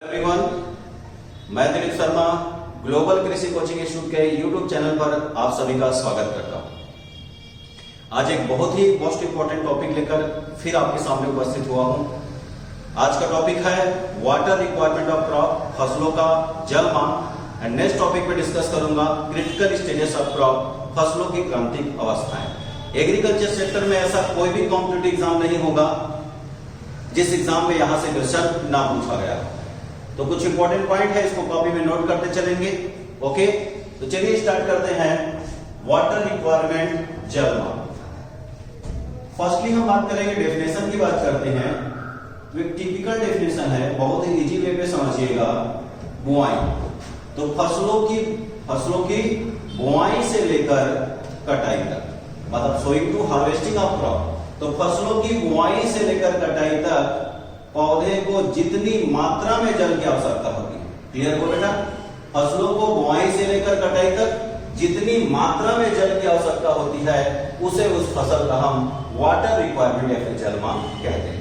Everyone, मैं Dilip Sharma global कृषि coaching institute के यूट्यूब चैनल पर आप सभी का स्वागत करता हूं। आज एक बहुत ही मोस्ट इंपॉर्टेंट टॉपिक लेकर फिर आपके सामने उपस्थित हुआ हूं। आज का टॉपिक है वाटर रिक्वायरमेंट ऑफ क्रॉप, फसलों का जल मांग। एंड नेक्स्ट टॉपिक पे डिस्कस करूंगा क्रिटिकल स्टेजेस ऑफ क्रॉप, फसलों की क्रांतिक अवस्थाएं। एग्रीकल्चर सेक्टर में ऐसा कोई भी कॉम्पिटिटिव एग्जाम नहीं होगा जिस एग्जाम में यहां से क्वेश्चन ना पूछा गया। तो कुछ इंपॉर्टेंट पॉइंट है, इसको कॉपी में नोट करते चलेंगे। ओके, तो चलिए स्टार्ट करते हैं। वाटर रिक्वायरमेंट, जल मांग। फर्स्टली हम बात करेंगे, डेफिनेशन की बात करते हैं। तो एक टिपिकल डेफिनेशन है, बहुत ही इजी वे पे समझिएगा। बुआई, तो फसलों की बुआई से लेकर कटाई तक, मतलब sowing to harvesting of crop. तो फसलों की बुआई से लेकर कटाई तक पौधे को जितनी मात्रा में जल की आवश्यकता होती है, क्लियर हो बेटा? फसलों को बुआई से लेकर कटाई तक जितनी मात्रा में जल की आवश्यकता होती है उसे उस फसल का हम वाटर रिक्वायरमेंट या फिर जल मांग कहते हैं।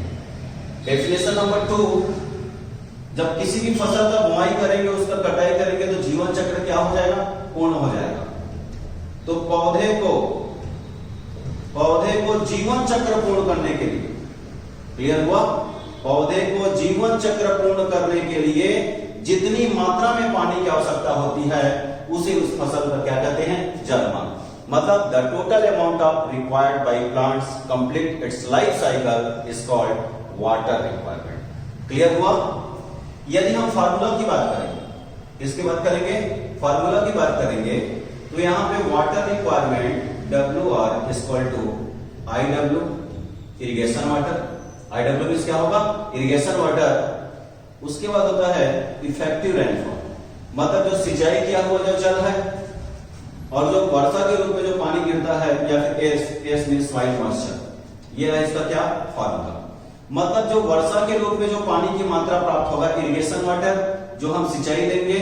डेफिनेशन नंबर 2, जब किसी भी फसल का बुआई करेंगे, उसका कटाई करेंगे तो जीवन चक्र क्या हो जाएगा? पूर्ण हो जाएगा। तो पौधे को जीवन चक्र पूर्ण करने के लिए, क्लियर हुआ? पौधे को जीवन चक्र पूर्ण करने के लिए जितनी मात्रा में पानी की आवश्यकता होती है उसे उस फसल का क्या कहते हैं? जल मांग। मतलब the total amount of required by plants complete it's life cycle is called water requirement. Clear हुआ? यदि हम फार्मूला की बात करेंगे, किसकी बात करेंगे? फार्मूला की बात करेंगे, तो यहां पे water requirement WR is equal to IW irrigation water. IW means क्या होगा? Irrigation water. उसके बाद होता है इफेक्टिव रेनफॉल, मतलब जो सिंचाई किया हुआ जो जल है और जो वर्षा के रूप में जो पानी गिरता है, या फिर एस मींस सॉइल मॉइस्चर। ये है इसका क्या फार्मूला। मतलब जो वर्षा के रूप में जो पानी की मात्रा प्राप्त होगा, इरिगेशन वाटर जो हम सिंचाई देंगे,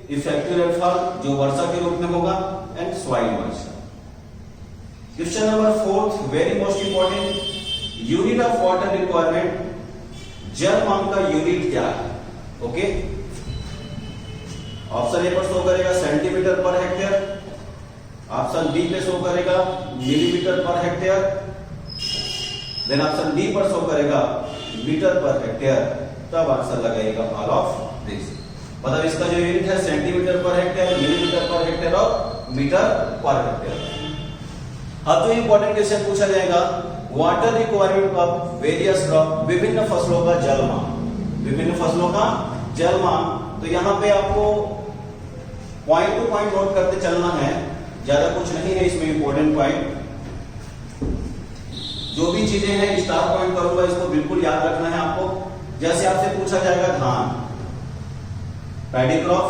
इफेक्टिव रेनफॉल जो वर्षा के रूप में होगा, and soil moisture. Question number 4, very most important, unit of water requirement, जल मांग का यूनिट क्या है? ओके, ऑप्शन ए पर शो करेगा centimetre per hectare, option B पे शो करेगा millimetre per hectare, then option D पर शो करेगा मीटर पर हेक्टेयर। तब आंसर लगाइएगा ऑल ऑफ दिस। मतलब इसका जो यूनिट है centimetre per hectare, millimetre per hectare और मीटर पर हेक्टेयर। अब जो इंपॉर्टेंट क्वेश्चन पूछा जाएगा, water requirement of various crop, विभिन्न फसलों का जल मांग, विभिन्न फसलों का जल मांग। तो यहां पे आपको पॉइंट टू पॉइंट नोट करते चलना है, ज्यादा कुछ नहीं है इसमें इंपॉर्टेंट पॉइंट। जो भी चीजें हैं स्टार पॉइंट करूंगा, इसको बिल्कुल याद रखना है आपको। जैसे आपसे पूछा जाएगा धान, पैडी क्रॉप,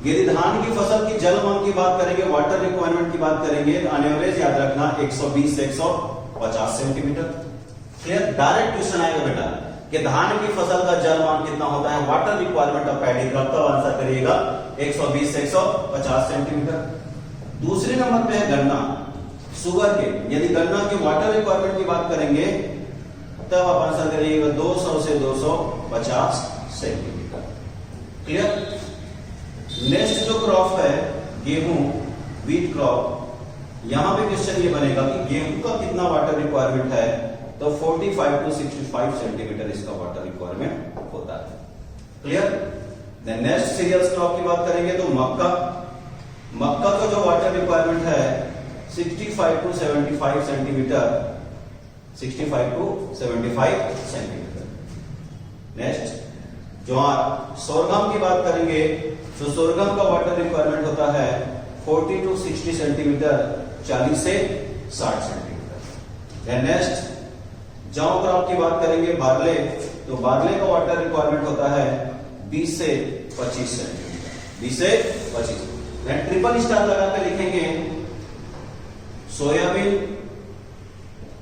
यदि धान की फसल की जल मांग की बात करेंगे, वाटर रिक्वायरमेंट की बात करेंगे, तो ऑन एवरेज याद रखना 120 से 150 सेंटीमीटर। क्लियर? डायरेक्ट क्वेश्चन आएगा बेटा कि धान की फसल का जल मांग कितना होता है, water requirement of paddy crop, तब आंसर करिएगा 120 से 150 सेंटीमीटर। दूसरे नंबर पे है गन्ना, शुगर केन। यदि गन्ना के वाटर रिक्वायरमेंट की बात करेंगे तब आप आंसर करिएगा 200 से 250 सेंटीमीटर। क्लियर? नेक्स्ट जो क्रॉप है गेहूं, व्हीट क्रॉप, यहां पे क्वेश्चन ये बनेगा कि गेहूं का कितना वाटर रिक्वायरमेंट है, तो 45 टू 65 सेंटीमीटर इसका वाटर रिक्वायरमेंट होता है। Clear? Then next cereals crop की बात करेंगे तो मक्का का जो वाटर रिक्वायरमेंट है 65 to 75 centimetre, 65 to 75 centimetre. Next ज्वार, सोरगम की बात करेंगे तो सोरगम का वाटर रिक्वायरमेंट होता है 40 टू 60 सेंटीमीटर, 40 से 60 सेंटीमीटर। नेक्स्ट जौ क्रॉप की बात करेंगे, बार्ले, तो बार्ले का वाटर रिक्वायरमेंट होता है 20 से 25 सेंटीमीटर, 20 से 25। ट्रिपल स्टार लगा के लिखेंगे सोयाबीन,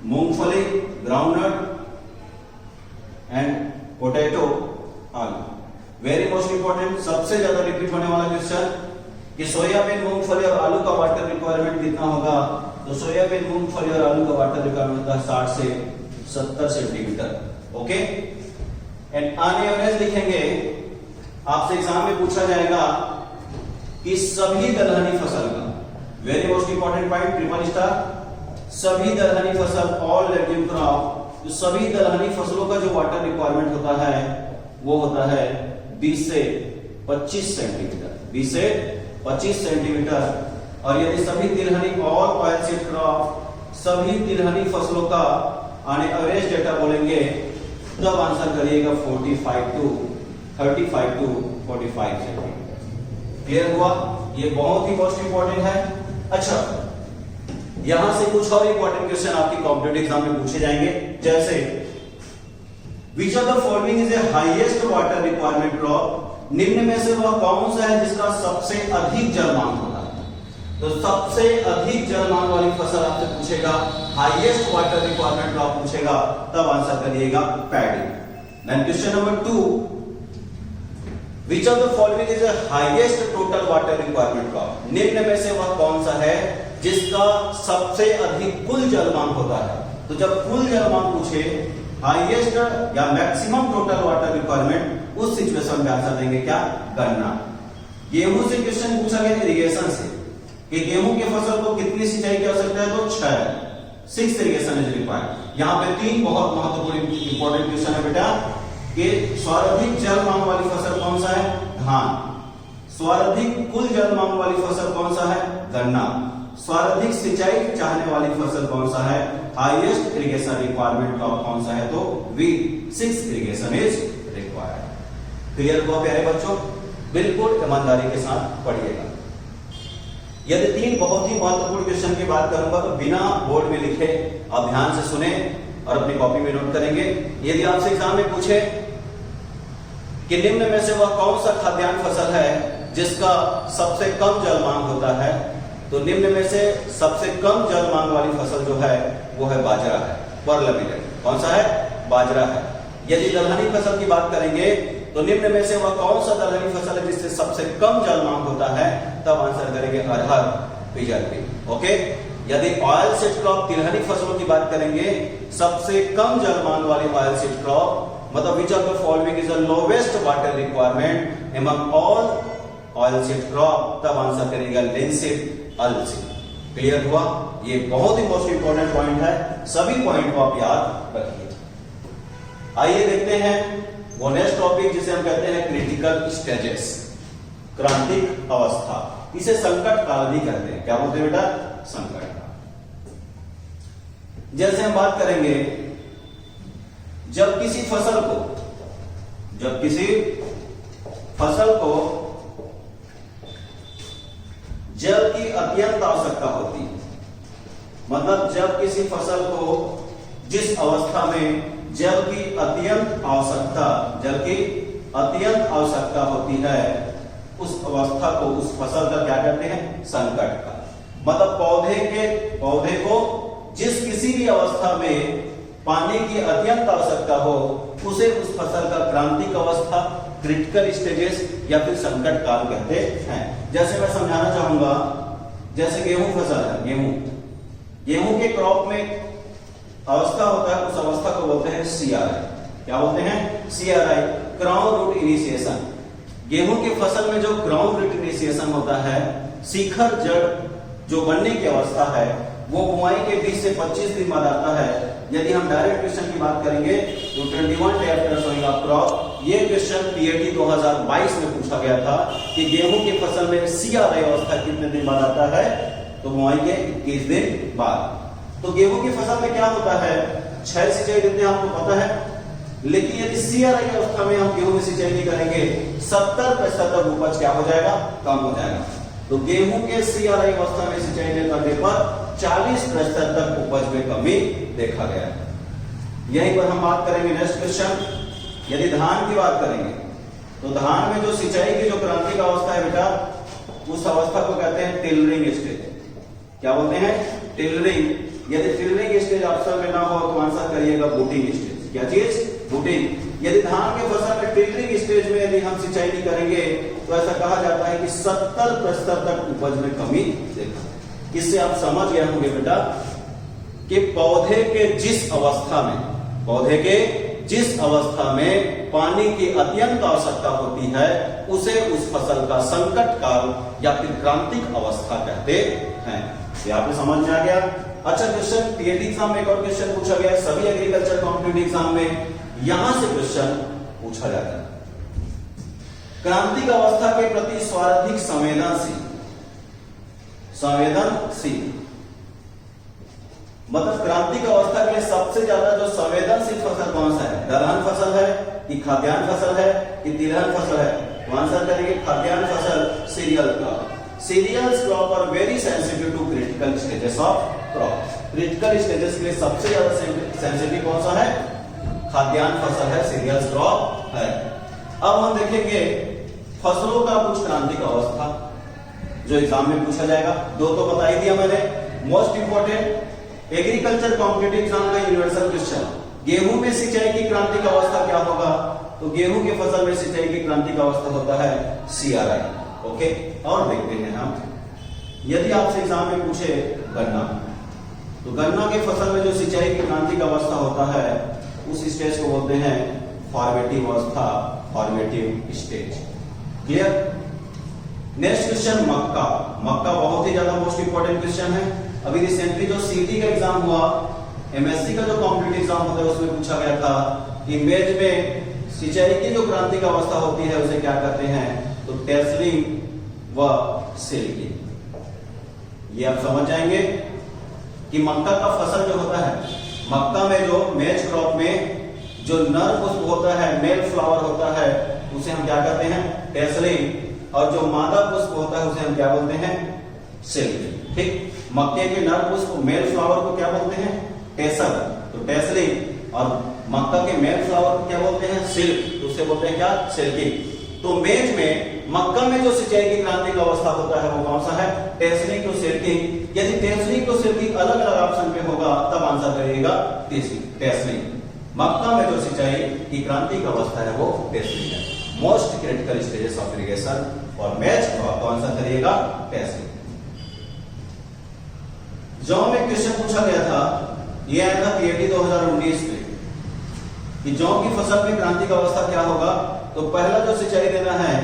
मूंगफली, ग्राउंडनट एंड पोटैटो, आलू। वेरी मोस्ट इंपॉर्टेंट, सबसे ज्यादा रिपीट होने वाला क्वेश्चन कि सोयाबीन, मूंगफली और आलू का वाटर रिक्वायरमेंट कितना होगा, तो सोयाबीन, मूंगफली और आलू का वाटर रिक्वायरमेंट होता है 60 से 70 centimetre. Okay, and on average लिखेंगे आपसे एग्जाम में पूछा जाएगा कि सभी दलहनी फसल का, very most important point, triple star, सभी दलहनी फसल, ऑल लेग्यूम क्रॉप, तो सभी दलहनी फसलों का जो वाटर रिक्वायरमेंट होता है वो होता है 20 से 25 सेंटीमीटर, 20 से 25 सेंटीमीटर। और यदि सभी तिलहनी ऑल ऑयल सीड क्रॉप, सभी तिलहनी फसलों का आने एवरेज डेटा बोलेंगे तब आंसर करिएगा 35 टू 45 सेंटीमीटर। क्लियर हुआ? ये बहुत ही मोस्ट इंपॉर्टेंट है। अच्छा, यहां से कुछ और इंपॉर्टेंट क्वेश्चन आपकी कॉम्पिटिटिव एग्जाम में पूछे जाएंगे, जैसे विच of the following is a highest water requirement crop, निम्न में से वह कौन सा है जिसका सबसे अधिक जल मांग होता है? तो सबसे अधिक जल मांग वाली फसल आपसे पूछेगा, हाईएस्ट वाटर रिक्वायरमेंट क्रॉप पूछेगा, तब आंसर करिएगा paddy. Then question number 2, which of the following is a highest total water requirement crop, निम्न में से वह कौन सा है जिसका सबसे अधिक कुल जल मांग होता है? तो जब कुल जल मांग पूछे, हाईएस्ट या मैक्सिमम टोटल वाटर रिक्वायरमेंट, उस सिचुएशन में आंसर देंगे क्या? गन्ना। गेहूं से क्वेश्चन पूछा गया इरिगेशन से कि गेहूं की फसल को कितनी सिंचाई की आवश्यकता है? तो 6 इरिगेशन इज रिक्वायर्ड। यहां पे 3 बहुत महत्वपूर्ण इंपॉर्टेंट क्वेश्चन है बेटा कि सर्वाधिक जल मांग वाली फसल कौन सा है? धान। सर्वाधिक कुल जल मांग वाली फसल कौन सा है? गन्ना। सर्वाधिक सिंचाई चाहने वाली फसल कौन सा है? हाईएस्ट इरिगेशन रिक्वायरमेंट क्रॉप कौन सा है? तो wheat, 6 irrigation is required. Clear हुआ प्यारे बच्चों? बिल्कुल ईमानदारी के साथ पढ़िएगा। यदि 3 बहुत ही महत्वपूर्ण क्वेश्चन की बात करूंगा तो बिना बोर्ड में लिखे आप ध्यान से सुने और अपनी कॉपी में नोट करेंगे। यदि आपसे एग्जाम में पूछे कि निम्न में से वह कौन सा खाद्यान्न फसल है जिसका सबसे कम जल मांग होता है, तो निम्न में से सबसे कम जल मांग वाली फसल जो है वो है बाजरा है, पर्ल मिलेट। कौन सा है? बाजरा है। यदि दलहनी फसल की बात करेंगे तो निम्न में से वह कौन सा दलहनी फसल है जिससे सबसे कम जल मांग होता है, तब आंसर करेंगे अरहर, पिजरपी। ओके। यदि ऑयल सीड क्रॉप तिलहनी फसलों की बात करेंगे, सबसे कम जल मांग वाली ऑयल सीड क्रॉप, मतलब विच of the following is the lowest water requirement among all oil seed crop, तब आंसर करेगा लिनसीड, अलसीड। क्लियर हुआ? ये बहुत ही मोस्ट इंपॉर्टेंट पॉइंट है, सभी पॉइंट को आप याद रखिए। आइए देखते हैं वो नेक्स्ट टॉपिक जिसे हम कहते हैं क्रिटिकल स्टेजेस, क्रांतिक अवस्था। इसे संकट काल भी कहते हैं। क्या बोलते हैं बेटा? संकट काल। जैसे हम बात करेंगे जब किसी फसल को जल की अत्यंत आवश्यकता होती है, मतलब जब किसी फसल को जिस अवस्था में जल की अत्यंत आवश्यकता होती है, उस अवस्था को, उस फसल का क्या कहते हैं? संकट काल। मतलब पौधे को जिस किसी भी अवस्था में पानी की अत्यंत आवश्यकता हो, उसे उस फसल का क्रांतिक अवस्था, क्रिटिकल स्टेजेस या फिर संकट काल कहते हैं। जैसे मैं समझाना चाहूंगा, जैसे गेहूं फसल है, गेहूं के क्रॉप में अवस्था होता है, उस अवस्था को बोलते हैं CRI। क्या बोलते हैं? CRI, crown root initiation. गेहूं की फसल में जो क्राउन रूट इनिशिएशन होता है, शिखर जड़ जो बनने की अवस्था है, वो बुआई के 20 से 25 दिन बाद आता है। यदि हम डायरेक्ट क्वेश्चन की बात करेंगे तो 21 day after sowing of crop, ये क्वेश्चन PAT 2022 में पूछा गया था कि गेहूं की फसल में CRI अवस्था कितने दिन बाद आता है? तो बुआई के 21 दिन बाद। तो गेहूं की फसल में क्या होता है? 6 सिंचाई देते हैं, आपको पता है। लेकिन यदि CRI अवस्था में हम गेहूं में सिंचाई नहीं करेंगे, 70% तक उपज क्या हो जाएगा? कम हो जाएगा। तो गेहूं के CRI अवस्था में सिंचाई न करने पर 40% तक उपज में कमी देखा गया है। यहीं पर हम बात करेंगे नेक्स्ट क्वेश्चन। यदि धान की बात करेंगे तो धान में जो सिंचाई की जो क्रांतिक अवस्था है बेटा, उस अवस्था को कहते हैं टिलरिंग स्टेज। क्या बोलते हैं? टिलरिंग। यदि टिलरिंग स्टेज ऑप्शन में ना हो तो आंसर करिएगा बूटिंग स्टेज। क्या चीज? बूटिंग। यदि धान के फसल में टिलरिंग स्टेज में यदि हम सिंचाई नहीं करेंगे तो ऐसा कहा जाता है कि 70% तक उपज में कमी देखा। इससे आप समझ गए होंगे बेटा कि पौधे के जिस अवस्था में पानी की अत्यंत आवश्यकता होती है उसे उस फसल का संकट काल या फिर क्रांतिक अवस्था कहते हैं। ये आपको समझ में आ गया। अच्छा क्वेश्चन पीएटी एग्जाम में एक और क्वेश्चन पूछा गया है, सभी एग्रीकल्चर कॉम्पिटिटिव एग्जाम में यहां से क्वेश्चन पूछा जाता है। क्रांतिक अवस्था के प्रति सर्वाधिक संवेदनशील मतलब क्रांतिक अवस्था के लिए सबसे ज्यादा जो संवेदनशील फसल कौन सा है? दलहन फसल है कि खाद्यान्न फसल है कि तिलहन फसल है? तो आंसर करेंगे खाद्यान्न फसल, cereal crop. Cereals crop are very sensitive to critical stages of crop. Critical stages के लिए सबसे ज्यादा सेंसिटिव कौन सा है? खाद्यान्न फसल है, सीरियल्स क्रॉप है। अब हम देखेंगे फसलों का कुछ क्रांतिक अवस्था जो एग्जाम में पूछा जाएगा। दो तो बता ही दिया मैंने। Most important agriculture competitive exam का यूनिवर्सल क्वेश्चन, गेहूं में सिंचाई की क्रांतिक अवस्था क्या होगा? तो गेहूं की फसल में सिंचाई की क्रांतिक अवस्था होता है CRI। ओके, और देखते हैं हम, यदि आपसे एग्जाम में पूछे गन्ना, तो गन्ना की फसल में जो सिंचाई की क्रांतिक अवस्था होता है उस स्टेज को बोलते हैं फॉर्मेटिव अवस्था, formative stage. Clear? Next question मक्का। मक्का बहुत ही ज्यादा मोस्ट इंपोर्टेंट क्वेश्चन है। अभी रिसेंटली जो सीटी का एग्जाम हुआ, MSc का जो कॉम्पिटिटिव एग्जाम होता है उसमें पूछा गया था कि मेज में सिंचाई की जो क्रांतिक अवस्था होती है उसे क्या कहते हैं? तो टेसलिंग व सिल्किंग। ये आप समझ जाएंगे कि मक्का का फसल जो होता है, मक्का में जो मेज क्रॉप में जो नर पुष्प होता है, मेल फ्लावर होता है, उसे हम क्या कहते हैं? टेसलिंग। और जो मादा पुष्प होता है उसे हम क्या बोलते हैं? सिल्किंग। ठीक, मक्के के नर पुष्प मेल फ्लावर को क्या बोलते हैं? टेसल, तो टेसलिंग। और मक्का के मेल फ्लावर को क्या बोलते हैं? सिल्क, तो उसे बोलते हैं क्या? सिल्किंग। तो मेज में मक्का में जो सिंचाई की क्रांतिक अवस्था होता है वो कौन सा है? Tasseling to silking. यदि टेसलिंग टू सिल्किंग अलग अलग ऑप्शन पे होगा तब आंसर करिएगा टेसलिंग। मक्का में जो सिंचाई की क्रांतिक अवस्था है वो टेसलिंग है। Most critical stages of irrigation और मेज क्रॉप, तो आंसर करिएगा टेसलिंग। जौ में क्वेश्चन पूछा गया था, ये आया था पीएटी 2019 में कि जौ की फसल में क्रांतिक अवस्था क्या होगा? तो पहला जो सिंचाई देना है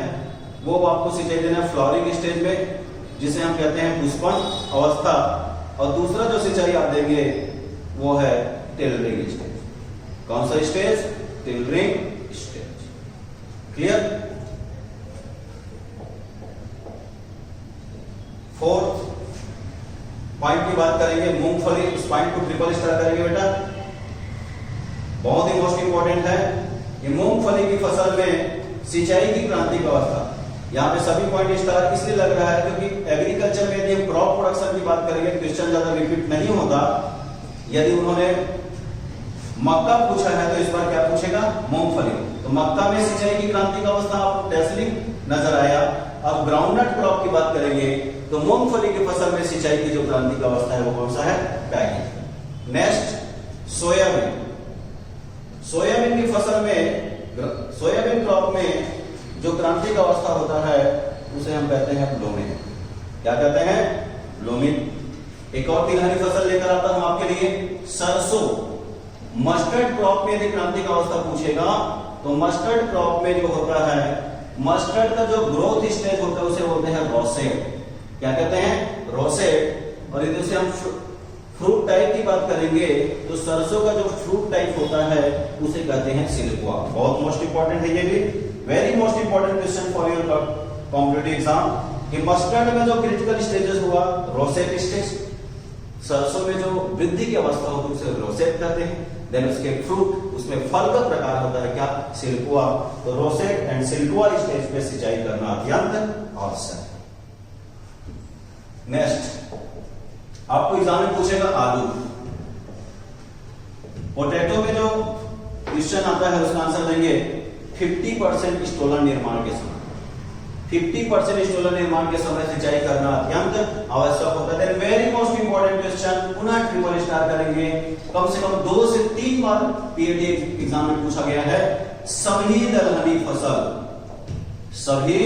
वो आपको सिंचाई देना है फ्लावरिंग स्टेज में, जिसे हम कहते हैं पुष्पन अवस्था। और दूसरा जो सिंचाई आप देंगे वो है टिलरिंग स्टेज। कौन सा stage? Tillering stage. Clear? Fourth point की बात करेंगे, मूंगफली। इस पॉइंट को ट्रिपल स्टार करेंगे बेटा, बहुत ही मोस्ट इंपोर्टेंट है। कि मूंगफली की फसल में सिंचाई की क्रांतिक अवस्था, यहाँ पे सभी पॉइंट स्टार इसलिए लग रहा है क्योंकि एग्रीकल्चर में यदि हम क्रॉप प्रोडक्शन की बात करेंगे क्वेश्चन ज्यादा रिपीट नहीं होता। यदि उन्होंने मक्का पूछा है तो इस बार क्या पूछेगा? मूंगफली। तो मक्का में सिंचाई की क्रांतिक अवस्था आपको टेसलिंग नजर आया। अब ग्राउंडनट क्रॉप की बात करेंगे तो मूंगफली की फसल में सिंचाई की जो क्रांतिक अवस्था है वो कौन सा है? पैकिंग। Next soybean. सोयाबीन की फसल में, सोयाबीन क्रॉप में जो क्रांतिक अवस्था होता है उसे हम कहते हैं ब्लूमिंग। क्या कहते हैं? ब्लूमिंग। एक और तिलहनी फसल लेकर आता हूं आपके लिए, सरसों। मस्टर्ड क्रॉप में यदि क्रांतिक अवस्था पूछेगा तो मस्टर्ड क्रॉप में जो होता है, मस्टर्ड का जो ग्रोथ स्टेज होता है उसे बोलते हैं रोसेट। क्या कहते हैं? रोसेट। और यदि उसे हम फ्रूट टाइप की बात करेंगे तो सरसों का जो फ्रूट टाइप होता है उसे कहते हैं सिल्कुआ। बहुत मोस्ट इंपोर्टेंट है ये भी, very most important question for your competitive exam कि मस्टर्ड में जो क्रिटिकल स्टेजेस हुआ रोसेट स्टेज, सरसों में जो वृद्धि की अवस्था होती है उसे रोसेट कहते हैं। देन उसके फ्रूट, उसमें फल का प्रकार होता है क्या? सिल्कुआ। तो रोसेट एंड सिल्कुआ स्टेज पे सिंचाई करना अत्यंत आवश्यक है। नेक्स्ट आपको एग्जाम में पूछेगा आलू। पोटैटो में जो क्वेश्चन आता है उसका आंसर देंगे 50% स्टोलन निर्माण के समय। 50% स्टोलन निर्माण के समय सिंचाई करना अत्यंत आवश्यक होता है। वेरी मोस्ट इंपोर्टेंट क्वेश्चन, पुनः ट्रिपल स्टार करेंगे। कम से कम 2 से 3 बार पीएटी एग्जाम में पूछा गया है। सभी दलहनी फसल, सभी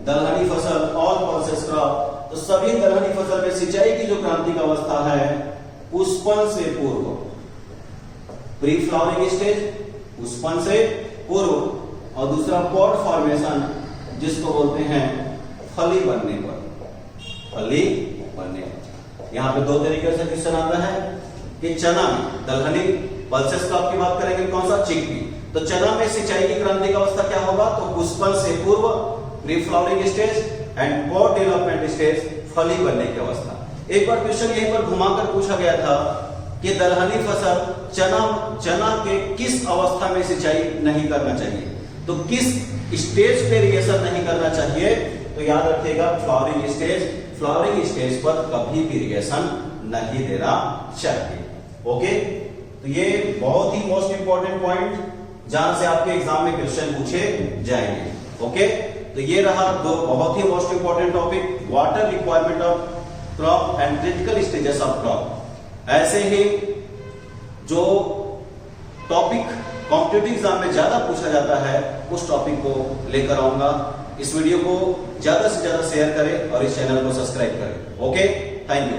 दलहनी फसल, ऑल पल्सेस क्रॉप, तो सभी दलहनी फसल में सिंचाई की जो क्रांतिक अवस्था है पुष्पन से पूर्व, प्री फ्लावरिंग स्टेज, पुष्पन से पूर्व और दूसरा पॉड फॉर्मेशन जिसको बोलते हैं फली बनने पर, फली बनने पर। यहाँ पे दो तरीके से क्वेश्चन आता है कि चना में दलहनी पल्सेस का आपकी बात करेंगे कौन सा, चिकपी। तो चना में सिंचाई की क्रांतिक अवस्था क्या होगा, तो पुष्पन से पूर्व pre flowering stage and pod development stage, फली बनने की अवस्था। एक बार क्वेश्चन यहीं पर घुमाकर पूछा गया था कि दलहनी फसल चना के किस अवस्था में सिंचाई नहीं करना चाहिए, तो किस स्टेज पे इरिगेशन नहीं करना चाहिए, तो याद रखिएगा फ्लावरिंग स्टेज। फ्लावरिंग स्टेज पर कभी भी इरिगेशन नहीं देना चाहिए। ओके, तो ये बहुत ही मोस्ट इंपॉर्टेंट पॉइंट जहां से आपके एग्जाम में क्वेश्चन पूछे जाएंगे। ओके, तो ये रहा दो बहुत ही most important topic, water requirement of crop and critical stages of crop. ऐसे ही जो टॉपिक कॉम्पिटिटिव एग्जाम में ज्यादा पूछा जाता है उस टॉपिक को लेकर आऊंगा। इस वीडियो को ज्यादा से ज्यादा शेयर करें और इस चैनल को सब्सक्राइब करें। Okay, thank you.